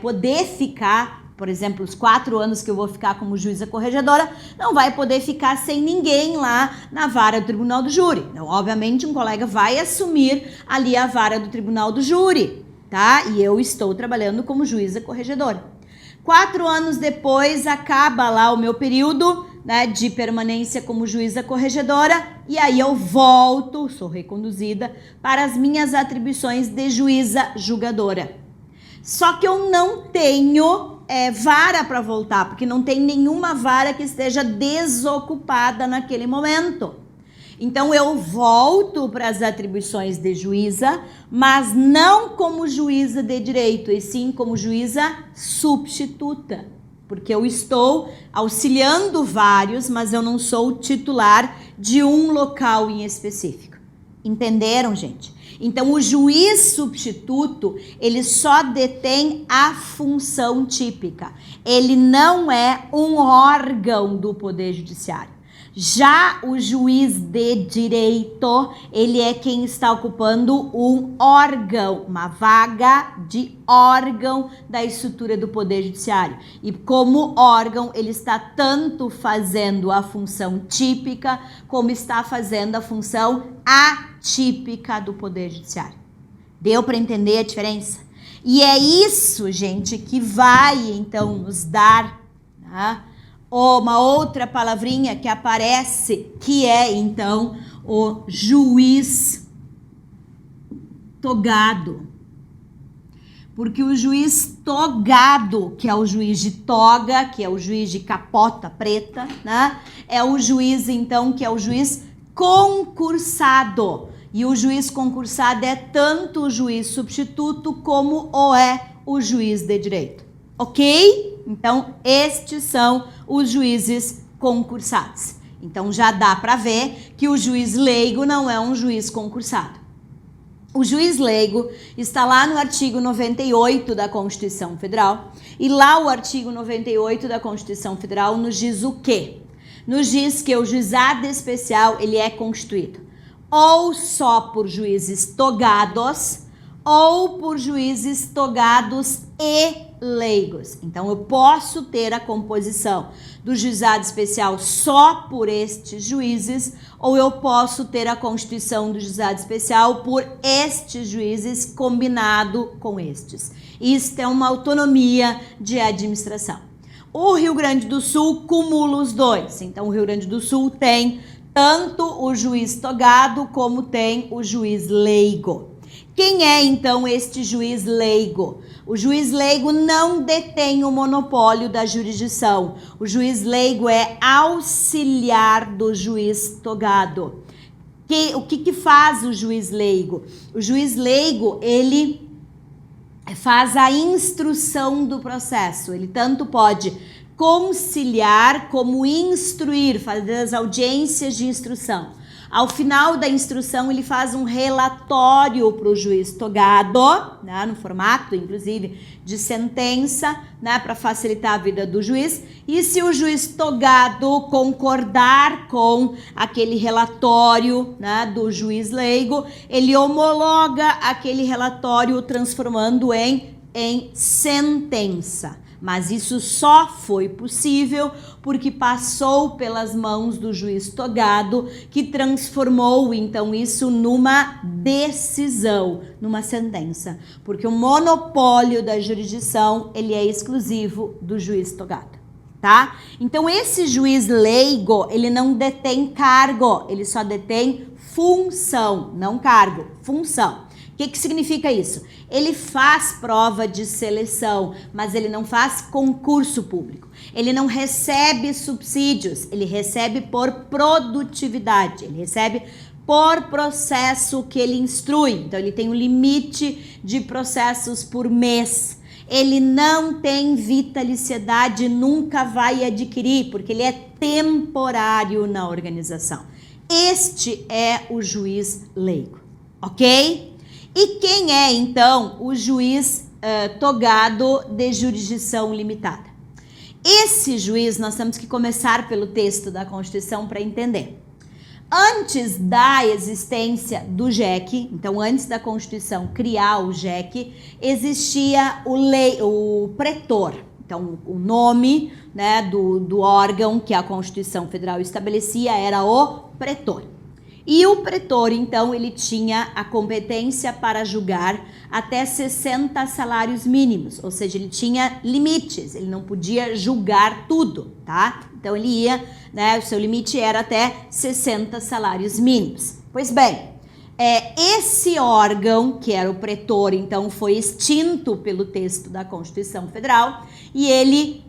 poder ficar, por exemplo, os 4 anos que eu vou ficar como juíza corregedora, não vai poder ficar sem ninguém lá na vara do Tribunal do Júri. Então, obviamente, um colega vai assumir ali a vara do Tribunal do Júri, tá? E eu estou trabalhando como juíza corregedora. 4 anos depois, acaba lá o meu período, né, de permanência como juíza corregedora, e aí eu volto, sou reconduzida, para as minhas atribuições de juíza julgadora. Só que eu não tenho vara para voltar, porque não tem nenhuma vara que esteja desocupada naquele momento. Então eu volto para as atribuições de juíza, mas não como juíza de direito, e sim como juíza substituta, porque eu estou auxiliando vários, mas eu não sou titular de um local em específico. Entenderam, gente? Então o juiz substituto, ele só detém a função típica. Ele não é um órgão do Poder Judiciário. Já o juiz de direito, ele é quem está ocupando um órgão, uma vaga de órgão da estrutura do Poder Judiciário. E como órgão, ele está tanto fazendo a função típica, como está fazendo a função atípica do Poder Judiciário. Deu para entender a diferença? E é isso, gente, que vai, então, nos dar, né, uma outra palavrinha que aparece, que é, então, o juiz togado. Porque o juiz togado, que é o juiz de toga, que é o juiz de capota preta, né? É o juiz, então, que é o juiz concursado. E o juiz concursado é tanto o juiz substituto como o juiz de direito. Ok? Então, estes são os juízes concursados. Então, já dá para ver que o juiz leigo não é um juiz concursado. O juiz leigo está lá no artigo 98 da Constituição Federal. E lá o artigo 98 da Constituição Federal nos diz o quê? Nos diz que o juizado especial, ele é constituído ou só por juízes togados ou por juízes togados e leigos. Então, eu posso ter a composição do juizado especial só por estes juízes, ou eu posso ter a constituição do juizado especial por estes juízes combinado com estes. Isto é uma autonomia de administração. O Rio Grande do Sul cumula os dois. Então, o Rio Grande do Sul tem tanto o juiz togado como tem o juiz leigo. Quem é, então, este juiz leigo? O juiz leigo não detém o monopólio da jurisdição. O juiz leigo é auxiliar do juiz togado. O que faz o juiz leigo? O juiz leigo, ele faz a instrução do processo. Ele tanto pode conciliar como instruir, fazer as audiências de instrução. Ao final da instrução, ele faz um relatório para o juiz togado, né, no formato, inclusive, de sentença, né, para facilitar a vida do juiz. E se o juiz togado concordar com aquele relatório, né, do juiz leigo, ele homologa aquele relatório transformando em sentença. Mas isso só foi possível porque passou pelas mãos do juiz togado, que transformou então isso numa decisão, numa sentença, porque o monopólio da jurisdição, ele é exclusivo do juiz togado. tá? Então esse juiz leigo, ele não detém cargo, ele só detém função, não cargo, função. O que significa isso? Ele faz prova de seleção, mas ele não faz concurso público. Ele não recebe subsídios, ele recebe por produtividade, ele recebe por processo que ele instrui. Então ele tem um limite de processos por mês. Ele não tem vitaliciedade, nunca vai adquirir, porque ele é temporário na organização. Este é o juiz leigo, ok? E quem é, então, o juiz togado de jurisdição limitada? Esse juiz, nós temos que começar pelo texto da Constituição para entender. Antes da existência do JEC, então antes da Constituição criar o JEC, existia o pretor. Então o nome, né, do órgão que a Constituição Federal estabelecia era o pretor. E o pretor, então, ele tinha a competência para julgar até 60 salários mínimos, ou seja, ele tinha limites, ele não podia julgar tudo, tá? Então ele ia, né, o seu limite era até 60 salários mínimos. Pois bem, esse órgão, que era o pretor, então foi extinto pelo texto da Constituição Federal e ele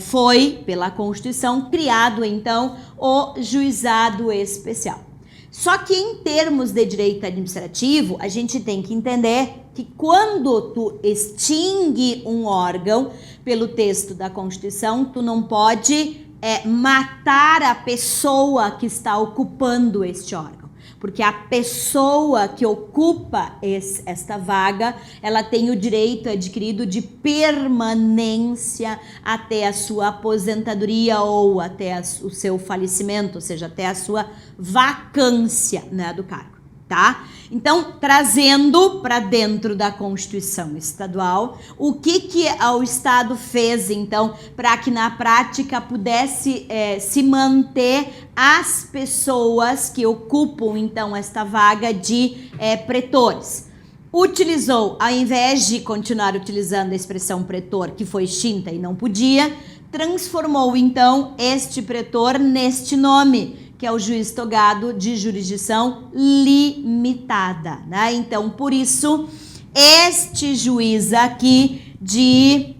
foi, pela Constituição, criado, então, o juizado especial. Só que em termos de direito administrativo, a gente tem que entender que quando tu extingue um órgão pelo texto da Constituição, tu não pode matar a pessoa que está ocupando este órgão. Porque a pessoa que ocupa esta vaga, ela tem o direito adquirido de permanência até a sua aposentadoria ou até o seu falecimento, ou seja, até a sua vacância, né, do cargo, tá? Então, trazendo para dentro da Constituição Estadual, o que o Estado fez, então, para que na prática pudesse se manter as pessoas que ocupam, então, esta vaga de pretores. Utilizou, ao invés de continuar utilizando a expressão pretor, que foi extinta e não podia, transformou, então, este pretor neste nome, que é o juiz togado de jurisdição limitada, né? Então, por isso, este juiz aqui de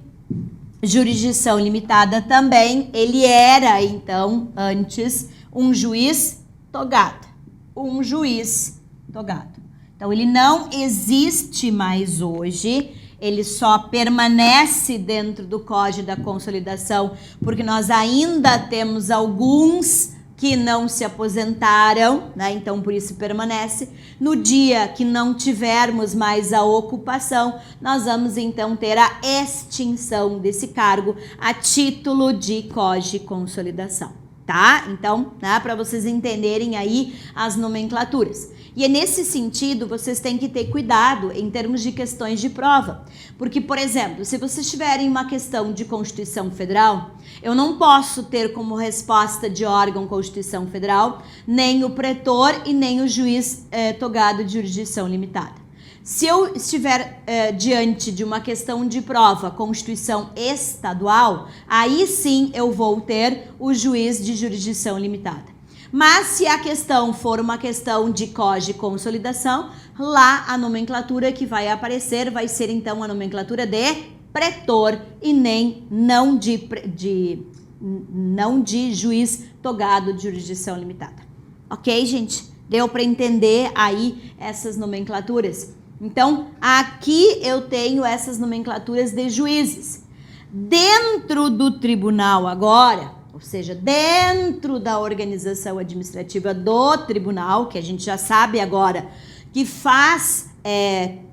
jurisdição limitada também, ele era, então, antes, um juiz togado. Um juiz togado. Então, ele não existe mais hoje, ele só permanece dentro do Código da Consolidação, porque nós ainda temos alguns que não se aposentaram, né? Então por isso permanece. No dia que não tivermos mais a ocupação, nós vamos então ter a extinção desse cargo a título de Código de Consolidação, tá? Então, né, para vocês entenderem aí as nomenclaturas. E é nesse sentido, vocês têm que ter cuidado em termos de questões de prova. Porque, por exemplo, se vocês tiverem uma questão de Constituição Federal, eu não posso ter como resposta de órgão Constituição Federal nem o pretor e nem o juiz togado de jurisdição limitada. Se eu estiver diante de uma questão de prova Constituição Estadual, aí sim eu vou ter o juiz de jurisdição limitada. Mas se a questão for uma questão de Código de Consolidação, lá a nomenclatura que vai aparecer vai ser então a nomenclatura de pretor e não de juiz togado de jurisdição limitada. Ok, gente? Deu para entender aí essas nomenclaturas? Então, aqui eu tenho essas nomenclaturas de juízes. Dentro do tribunal agora, ou seja, dentro da organização administrativa do tribunal, que a gente já sabe agora que faz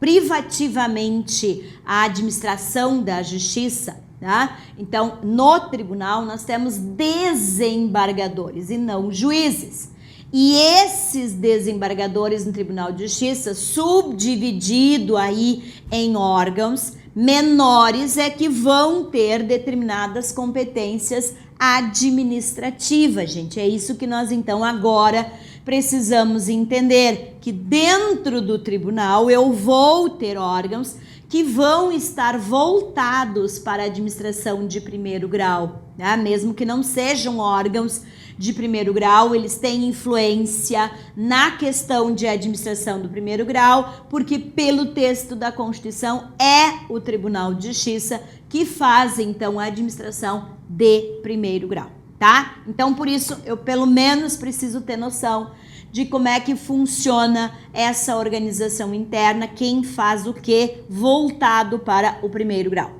privativamente a administração da justiça, tá? Então, no tribunal nós temos desembargadores e não juízes. E esses desembargadores no Tribunal de Justiça, subdividido aí em órgãos menores, é que vão ter determinadas competências administrativas, gente. É isso que nós, então, agora precisamos entender, que dentro do tribunal eu vou ter órgãos que vão estar voltados para a administração de primeiro grau, né? Mesmo que não sejam órgãos de primeiro grau, eles têm influência na questão de administração do primeiro grau, porque pelo texto da Constituição é o Tribunal de Justiça que faz, então, a administração de primeiro grau, tá? Então, por isso, eu pelo menos preciso ter noção de como é que funciona essa organização interna, quem faz o que voltado para o primeiro grau.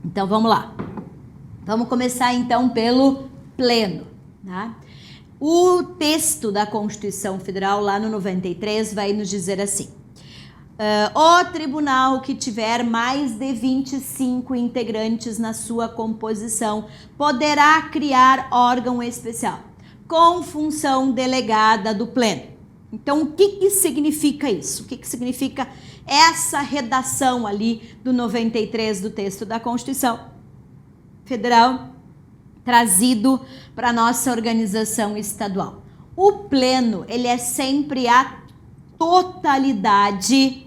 Então, vamos lá. Vamos começar, então, pelo pleno, tá? O texto da Constituição Federal, lá no 93, vai nos dizer assim: o tribunal que tiver mais de 25 integrantes na sua composição poderá criar órgão especial com função delegada do pleno. Então, o que significa isso? O que significa essa redação ali do 93 do texto da Constituição Federal trazido para a nossa organização estadual? O pleno, ele é sempre a totalidade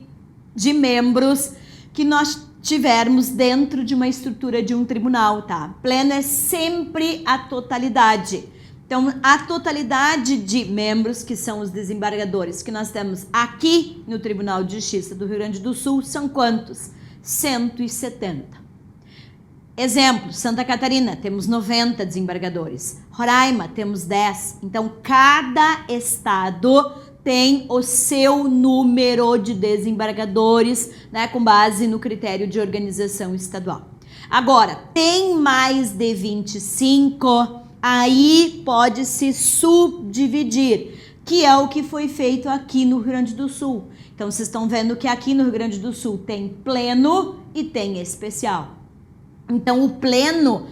de membros que nós tivermos dentro de uma estrutura de um tribunal, tá? Pleno é sempre a totalidade. Então, a totalidade de membros, que são os desembargadores, que nós temos aqui no Tribunal de Justiça do Rio Grande do Sul, são quantos? 170. Exemplo, Santa Catarina, temos 90 desembargadores. Roraima, temos 10. Então, cada estado tem o seu número de desembargadores, né, com base no critério de organização estadual. Agora, tem mais de 25, aí pode se subdividir, que é o que foi feito aqui no Rio Grande do Sul. Então, vocês estão vendo que aqui no Rio Grande do Sul tem pleno e tem especial. Então, o pleno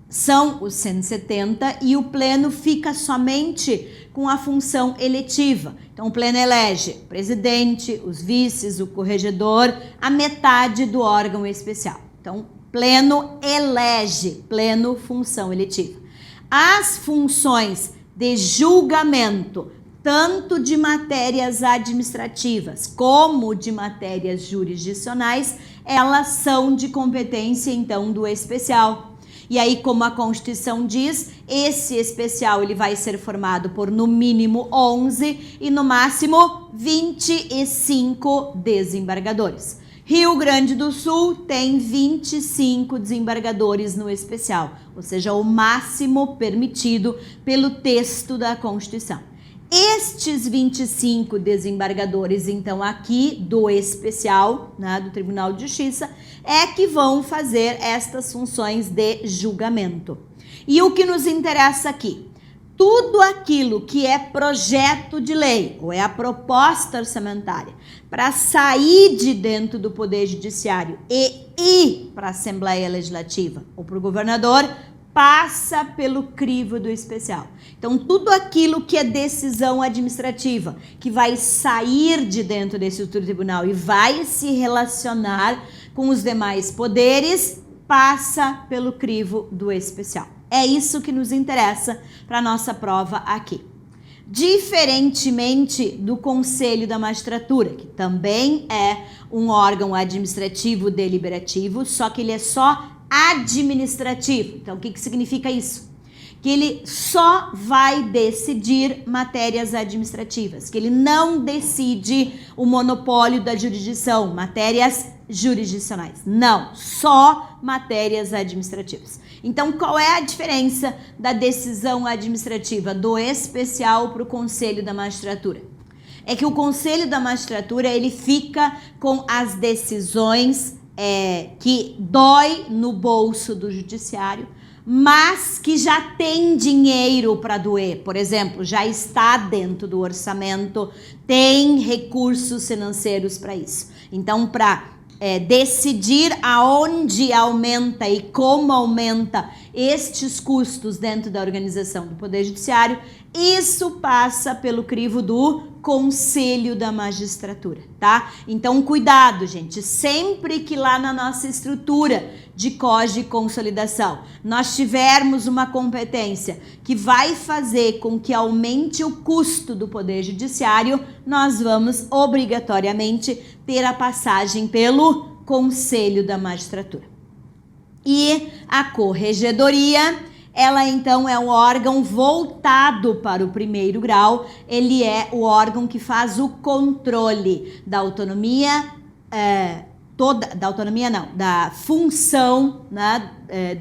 são os 170 e o pleno fica somente com a função eletiva. Então, o pleno elege o presidente, os vices, o corregedor, a metade do órgão especial. Então, pleno elege, pleno função eletiva. As funções de julgamento, tanto de matérias administrativas como de matérias jurisdicionais, elas são de competência, então, do especial. E aí, como a Constituição diz, esse especial ele vai ser formado por, no mínimo, 11 e, no máximo, 25 desembargadores. Rio Grande do Sul tem 25 desembargadores no especial, ou seja, o máximo permitido pelo texto da Constituição. Estes 25 desembargadores, então, aqui do especial, né, do Tribunal de Justiça, é que vão fazer estas funções de julgamento. E o que nos interessa aqui? Tudo aquilo que é projeto de lei, ou é a proposta orçamentária, para sair de dentro do Poder Judiciário e ir para a Assembleia Legislativa ou para o governador, passa pelo crivo do especial. Então, tudo aquilo que é decisão administrativa, que vai sair de dentro desse tribunal e vai se relacionar com os demais poderes, passa pelo crivo do especial. É isso que nos interessa para a nossa prova aqui. Diferentemente do Conselho da Magistratura, que também é um órgão administrativo deliberativo, só que ele é só administrativo. Então, o que significa isso? Que ele só vai decidir matérias administrativas, que ele não decide o monopólio da jurisdição, matérias jurisdicionais. Não, só matérias administrativas. Então, qual é a diferença da decisão administrativa do especial para o Conselho da Magistratura? É que o Conselho da Magistratura, ele fica com as decisões que dói no bolso do judiciário, mas que já tem dinheiro para doer. Por exemplo, já está dentro do orçamento, tem recursos financeiros para isso. Então, para decidir aonde aumenta e como aumenta estes custos dentro da organização do Poder Judiciário, Isso passa pelo crivo do Conselho da Magistratura, tá? Então, cuidado, gente. Sempre que lá na nossa estrutura de COG e consolidação nós tivermos uma competência que vai fazer com que aumente o custo do Poder Judiciário, nós vamos obrigatoriamente ter a passagem pelo Conselho da Magistratura. E a Corregedoria, ela então é um órgão voltado para o primeiro grau, ele é o órgão que faz o controle da autonomia, da função, né,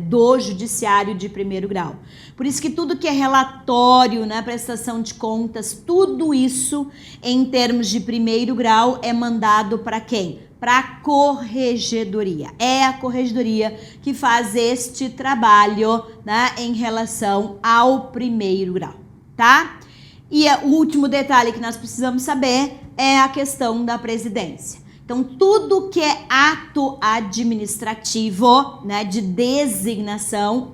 do judiciário de primeiro grau. Por isso que tudo que é relatório, né, prestação de contas, tudo isso em termos de primeiro grau é mandado para quem? Para a Corregedoria. É a Corregedoria que faz este trabalho, né, em relação ao primeiro grau, tá? E o último detalhe que nós precisamos saber é a questão da presidência. Então, tudo que é ato administrativo, né, de designação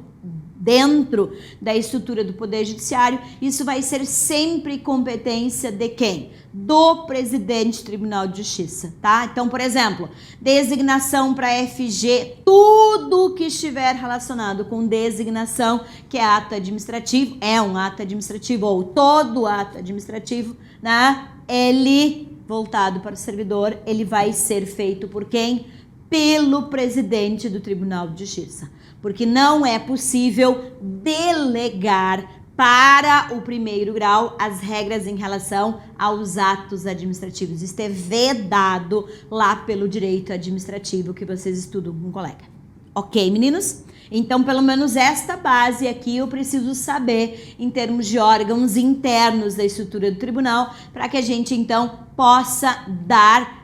dentro da estrutura do Poder Judiciário, isso vai ser sempre competência de quem? Do presidente do Tribunal de Justiça, tá? Então, por exemplo, designação para FG, tudo que estiver relacionado com designação, que é ato administrativo, é um ato administrativo, ou todo ato administrativo, né? Ele, voltado para o servidor, ele vai ser feito por quem? Pelo presidente do Tribunal de Justiça. Porque não é possível delegar para o primeiro grau as regras em relação aos atos administrativos. Isso é vedado lá pelo direito administrativo que vocês estudam com um colega. Ok, meninos? Então, pelo menos esta base aqui eu preciso saber em termos de órgãos internos da estrutura do tribunal para que a gente, então, possa dar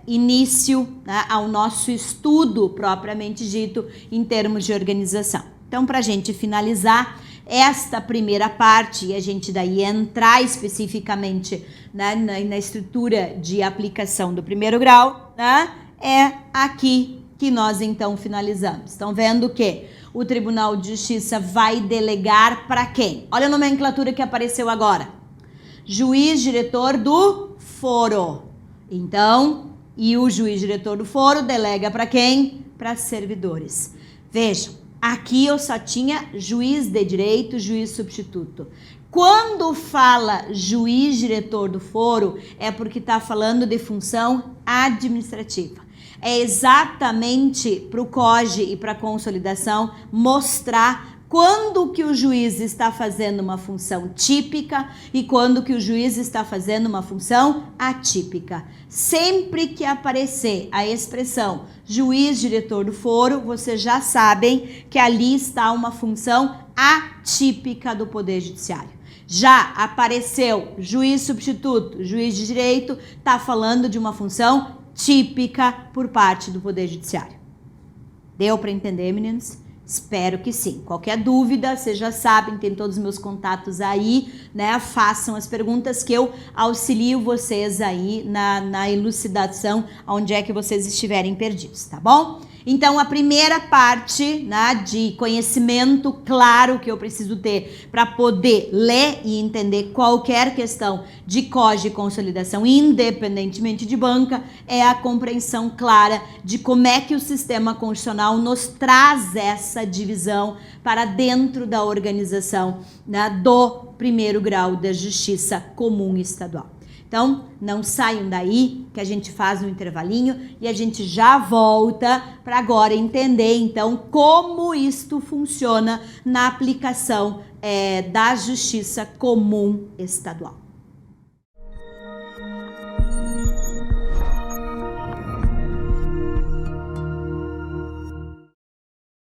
início, né, ao nosso estudo propriamente dito em termos de organização. Então, para a gente finalizar esta primeira parte e a gente daí entrar especificamente, né, na estrutura de aplicação do primeiro grau, né, é aqui que nós então finalizamos. Estão vendo que o Tribunal de Justiça vai delegar para quem? Olha a nomenclatura que apareceu agora. Juiz diretor do foro. Então, e o juiz diretor do foro delega para quem? Para servidores. Vejam, aqui eu só tinha juiz de direito, juiz substituto. Quando fala juiz diretor do foro, é porque está falando de função administrativa. É exatamente para o COG e para a consolidação mostrar quando que o juiz está fazendo uma função típica e quando que o juiz está fazendo uma função atípica. Sempre que aparecer a expressão juiz diretor do foro, vocês já sabem que ali está uma função atípica do Poder Judiciário. Já apareceu juiz substituto, juiz de direito, está falando de uma função típica por parte do Poder Judiciário. Deu para entender, meninos? Espero que sim. Qualquer dúvida, vocês já sabem, tem todos os meus contatos aí, né? Façam as perguntas que eu auxilio vocês aí na elucidação, onde é que vocês estiverem perdidos, tá bom? Então, a primeira parte, né, de conhecimento claro que eu preciso ter para poder ler e entender qualquer questão de COG e consolidação, independentemente de banca, é a compreensão clara de como é que o sistema constitucional nos traz essa divisão para dentro da organização, né, do primeiro grau da Justiça Comum Estadual. Então, não saiam daí, que a gente faz um intervalinho e a gente já volta para agora entender, então, como isto funciona na aplicação da Justiça Comum Estadual.